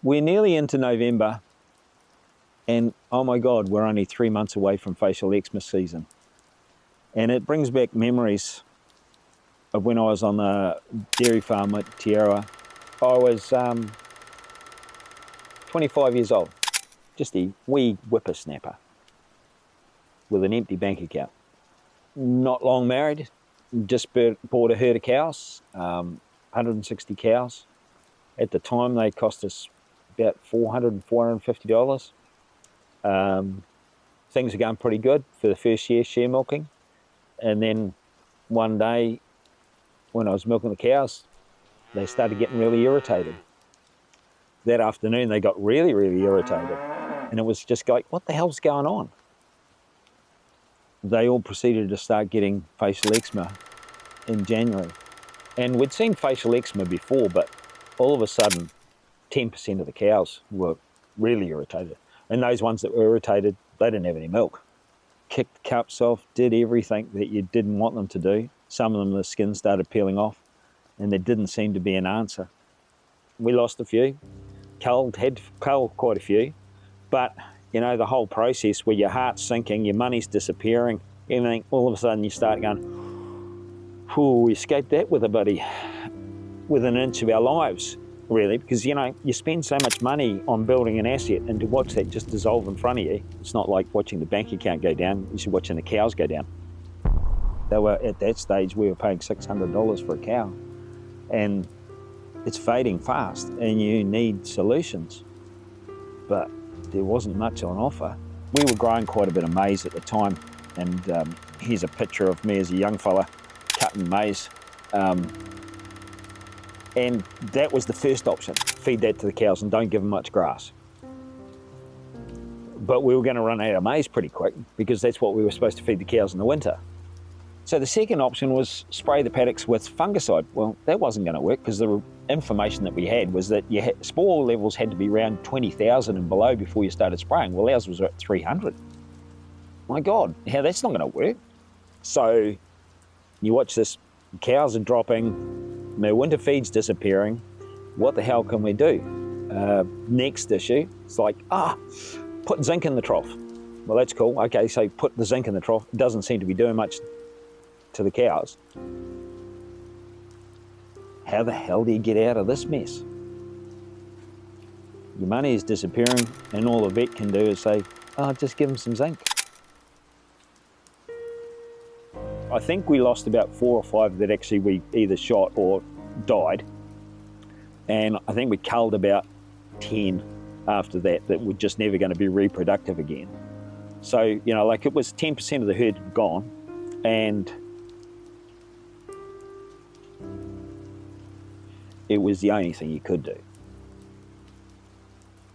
we're nearly into November, and oh my God, we're only 3 months away from facial eczema season. And it brings back memories of when I was on the dairy farm at Aotearoa. I was 25 years old, just a wee whippersnapper with an empty bank account. Not long married, just bought a herd of cows, 160 cows. At the time, they cost us about $400, $450. Things were going pretty good for the first year, share milking. And then one day, when I was milking the cows, they started getting really irritated. That afternoon, they got really, really irritated. And it was just like, what the hell's going on? They all proceeded to start getting facial eczema in January. And we'd seen facial eczema before, but all of a sudden, 10% of the cows were really irritated. And those ones that were irritated, they didn't have any milk. Kicked the cups off, did everything that you didn't want them to do. Some of them, the skin started peeling off, and there didn't seem to be an answer. We lost a few, culled quite a few, but you know, the whole process where your heart's sinking, your money's disappearing, everything, all of a sudden you start going, whew, we escaped that with within an inch of our lives, really, because you know, you spend so much money on building an asset, and to watch that just dissolve in front of you, it's not like watching the bank account go down, you're watching the cows go down. They were, at that stage, we were paying $600 for a cow, and it's fading fast, and you need solutions. But there wasn't much on offer. We were growing quite a bit of maize at the time, and here's a picture of me as a young fella cutting maize. And that was the first option, feed that to the cows and don't give them much grass. But we were going to run out of maize pretty quick because that's what we were supposed to feed the cows in the winter. So the second option was spray the paddocks with fungicide. Well, that wasn't going to work because the information that we had was that spore levels had to be around 20,000 and below before you started spraying. Well, ours was at 300. My God, how that's not going to work. So you watch this, cows are dropping, their winter feed's disappearing. What the hell can we do? Next issue, it's like, put zinc in the trough. Well, that's cool. Okay, so put the zinc in the trough. It doesn't seem to be doing much to the cows. How the hell do you get out of this mess? Your money is disappearing, and all the vet can do is say, just give them some zinc. I think we lost about 4 or 5 that actually we either shot or died. And I think we culled about 10 after that were just never going to be reproductive again. So, you know, like it was 10% of the herd gone, and it was the only thing you could do.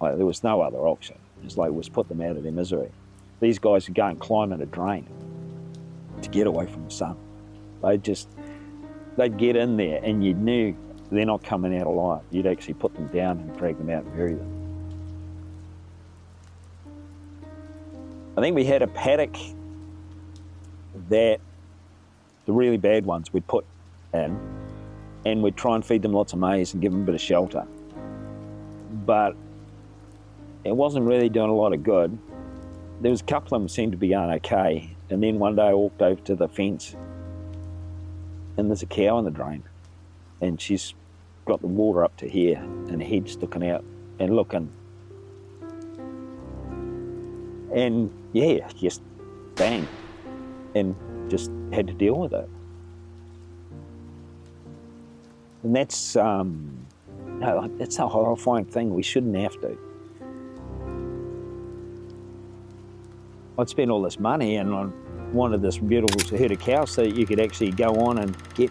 Like, there was no other option. It's like, let's put them out of their misery. These guys would go and climb in a drain to get away from the sun. They'd get in there and you knew they're not coming out alive. You'd actually put them down and drag them out and bury them. I think we had a paddock that the really bad ones we'd put in, and we'd try and feed them lots of maize and give them a bit of shelter. But it wasn't really doing a lot of good. There was a couple of them seemed to be going okay, and then one day I walked over to the fence and there's a cow in the drain, and she's got the water up to here and her head sticking out and looking. And yeah, just bang, and just had to deal with it. And that's that's a horrifying thing. We shouldn't have to. I'd spent all this money and I wanted this beautiful herd of cows so that you could actually go on and get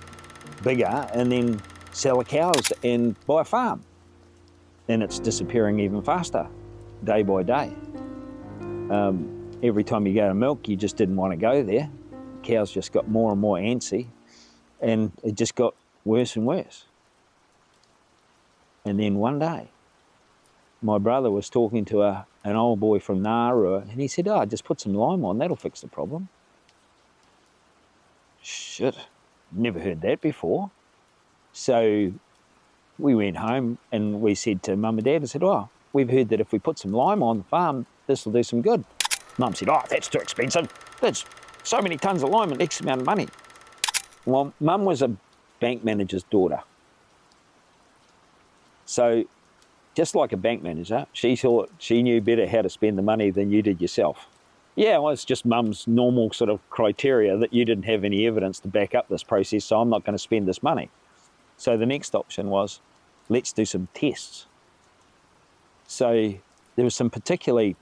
bigger and then sell the cows and buy a farm. And it's disappearing even faster, day by day. Every time you go to milk, you just didn't want to go there. Cows just got more and more antsy, and it just got worse and worse. And then one day, my brother was talking to an old boy from Aotearoa, and he said, just put some lime on, that'll fix the problem. Shit, never heard that before. So we went home and we said to Mum and Dad, I said, oh, we've heard that if we put some lime on the farm, this will do some good. Mum said, oh, that's too expensive. That's so many tons of lime and X amount of money. Well, Mum was a bank manager's daughter. So just like a bank manager, she thought she knew better how to spend the money than you did yourself. Yeah, well, it's just Mum's normal sort of criteria that you didn't have any evidence to back up this process, so I'm not going to spend this money. So the next option was, let's do some tests. So there was some particularly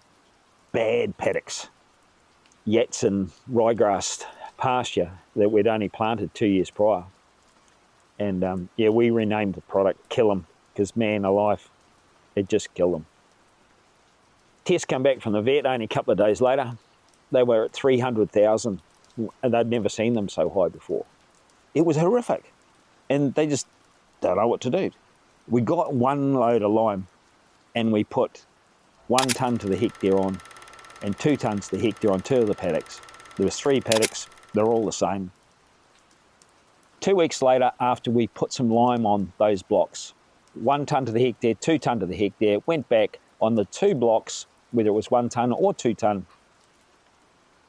bad paddocks, yats and ryegrass pasture that we'd only planted 2 years prior. And yeah, we renamed the product Kill 'em, because man alive, it just killed them. Tests come back from the vet only a couple of days later. They were at 300,000 and they'd never seen them so high before. It was horrific. And they just don't know what to do. We got one load of lime and we put 1 tonne to the hectare on and 2 tonnes to the hectare on 2 of the paddocks. There was 3 paddocks, they're all the same. 2 weeks later, after we put some lime on those blocks, 1 tonne to the hectare, 2 tonne to the hectare, went back on the 2 blocks, whether it was 1 tonne or 2 tonne,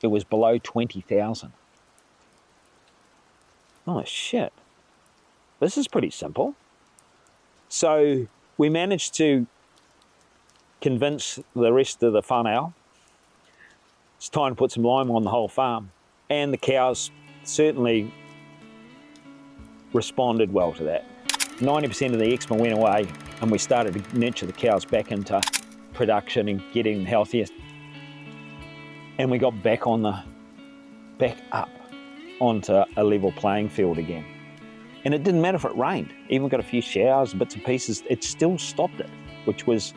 it was below 20,000. Oh shit, this is pretty simple. So we managed to convince the rest of the whānau it's time to put some lime on the whole farm, and the cows certainly responded well to that. 90% of the eczema went away and we started to nurture the cows back into production and getting them healthier. And we got back up onto a level playing field again. And it didn't matter if it rained, even got a few showers, bits and pieces, it still stopped it, which was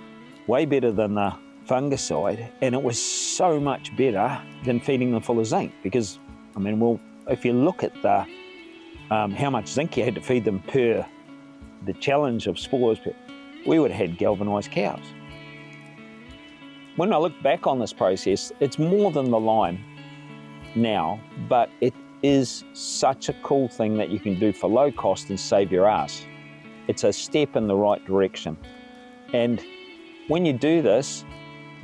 way better than the fungicide. And it was so much better than feeding them full of zinc because, I mean, well, if you look at the how much zinc you had to feed them per the challenge of spores, we would have had galvanised cows. When I look back on this process, it's more than the lime now, but it is such a cool thing that you can do for low cost and save your ass. It's a step in the right direction. And when you do this,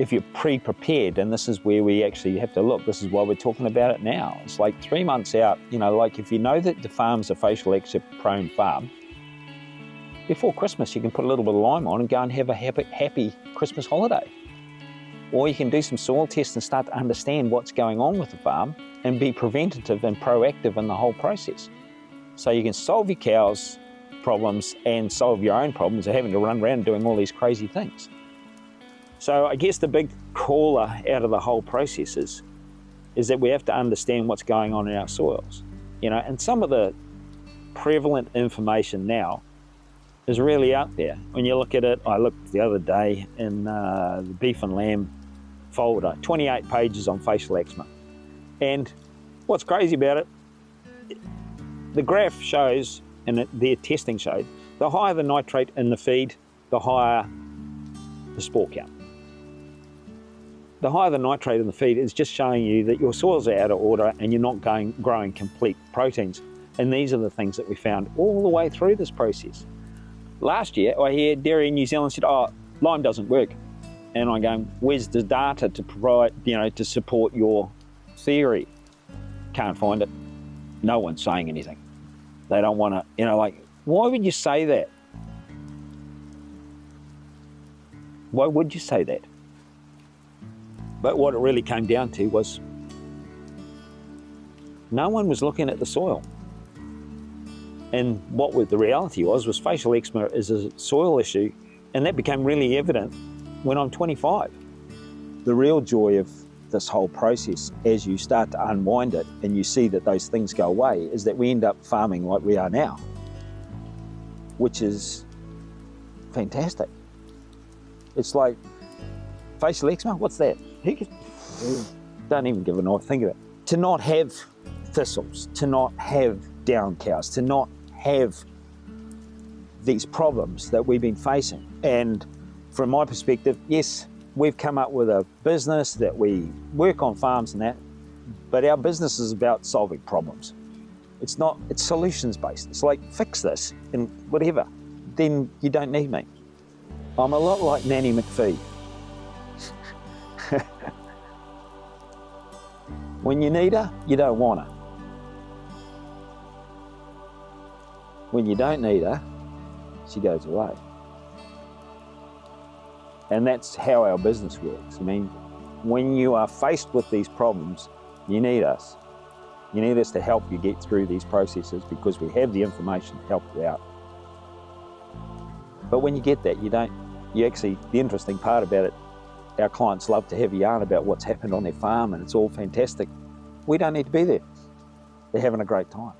if you're pre-prepared, and this is where we actually have to look, this is why we're talking about it now. It's like 3 months out, you know, like if you know that the farm's a facial eczema prone farm, before Christmas you can put a little bit of lime on and go and have a happy Christmas holiday. Or you can do some soil tests and start to understand what's going on with the farm and be preventative and proactive in the whole process. So you can solve your cows' problems and solve your own problems of having to run around doing all these crazy things. So I guess the big caller out of the whole process is that we have to understand what's going on in our soils. You know, and some of the prevalent information now is really out there. When you look at it, I looked the other day in the beef and lamb folder, 28 pages on facial eczema. And what's crazy about it, the graph shows, and their testing showed, the higher the nitrate in the feed, the higher the spore count. The higher the nitrate in the feed is just showing you that your soils are out of order and you're not growing complete proteins. And these are the things that we found all the way through this process. Last year, I hear Dairy New Zealand said, oh, lime doesn't work. And I'm going, where's the data to provide, you know, to support your theory? Can't find it. No one's saying anything. They don't want to, you know, like, why would you say that? Why would you say that? But what it really came down to was no one was looking at the soil. And what the reality was facial eczema is a soil issue, and that became really evident when I'm 25. The real joy of this whole process, as you start to unwind it and you see that those things go away, is that we end up farming like we are now, which is fantastic. It's like, facial eczema, what's that? Don't even give a think of it. To not have thistles, to not have down cows, to not have these problems that we've been facing. And from my perspective, yes, we've come up with a business that we work on farms and that, but our business is about solving problems. It's solutions based. It's like, fix this and whatever. then you don't need me. I'm a lot like Nanny McPhee. When you need her, you don't want her. When you don't need her, she goes away. And that's how our business works. I mean, when you are faced with these problems, you need us. You need us to help you get through these processes because we have the information to help you out. But when you get that, the interesting part about it, our clients love to have a yarn about what's happened on their farm and it's all fantastic. We don't need to be there. They're having a great time.